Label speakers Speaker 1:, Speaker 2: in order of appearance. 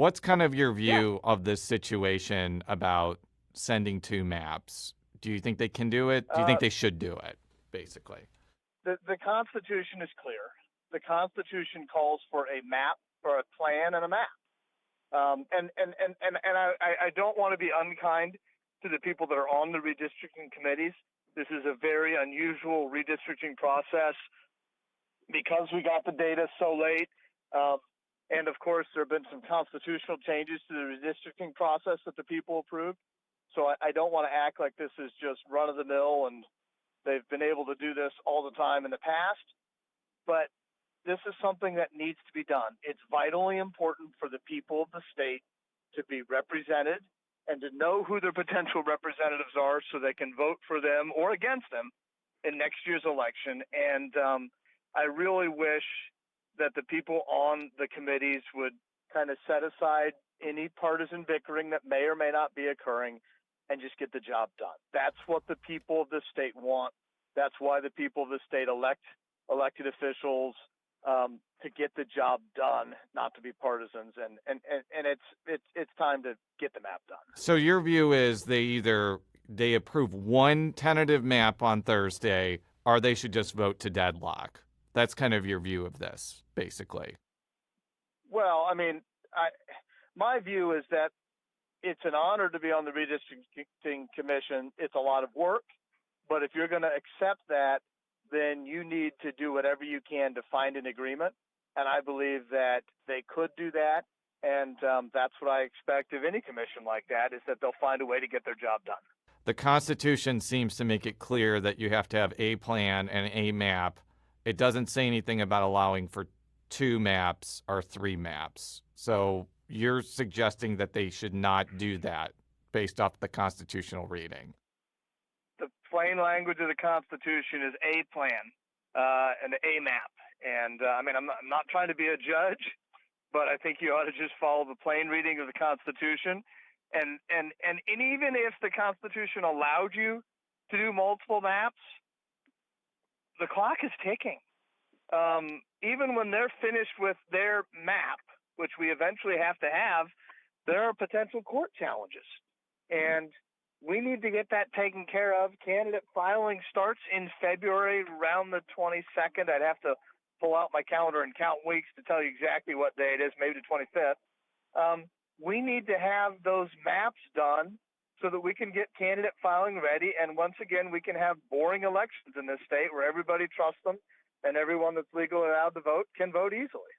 Speaker 1: What's kind of your
Speaker 2: Yeah.
Speaker 1: view of this situation about sending two maps? Do you think they can do it? Do you think
Speaker 2: Uh,
Speaker 1: they should do it, basically?
Speaker 2: the Constitution is clear. The Constitution calls for a map, for a plan and a map. I don't want to be unkind to the people that are on the redistricting committees. This is a very unusual redistricting process because we got the data so late. And of course, there have been some constitutional changes to the redistricting process that the people approved. So I don't want to act like this is just run of the mill and they've been able to do this all the time in the past. But this is something that needs to be done. It's vitally important for the people of the state to be represented and to know who their potential representatives are so they can vote for them or against them in next year's election. And I really wish that the people on the committees would kind of set aside any partisan bickering that may or may not be occurring and just get the job done. That's what the people of the state want. That's why the people of the state elected officials to get the job done, not to be partisans. And it's time to get the map done.
Speaker 1: So your view is they approve one tentative map on Thursday, or they should just vote to deadlock. That's kind of your view of this, basically.
Speaker 2: Well, I mean, my view is that it's an honor to be on the redistricting commission. It's a lot of work, but if you're going to accept that, then you need to do whatever you can to find an agreement. And I believe that they could do that. And that's what I expect of any commission like that, is that they'll find a way to get their job done.
Speaker 1: The Constitution seems to make it clear that you have to have a plan and a map. It doesn't say anything about allowing for two maps or three maps. So you're suggesting that they should not do that based off the constitutional reading.
Speaker 2: The plain language of the Constitution is a plan and a map. And I mean, I'm not trying to be a judge, but I think you ought to just follow the plain reading of the Constitution. And even if the Constitution allowed you to do multiple maps, the clock is ticking. Even when they're finished with their map, which we eventually have to have, there are potential court challenges. And we need to get that taken care of. Candidate filing starts in February, around the 22nd. I'd have to pull out my calendar and count weeks to tell you exactly what day it is, maybe the 25th. We need to have those maps done so that we can get candidate filing ready. And once again, we can have boring elections in this state where everybody trusts them and everyone that's legally allowed to vote can vote easily.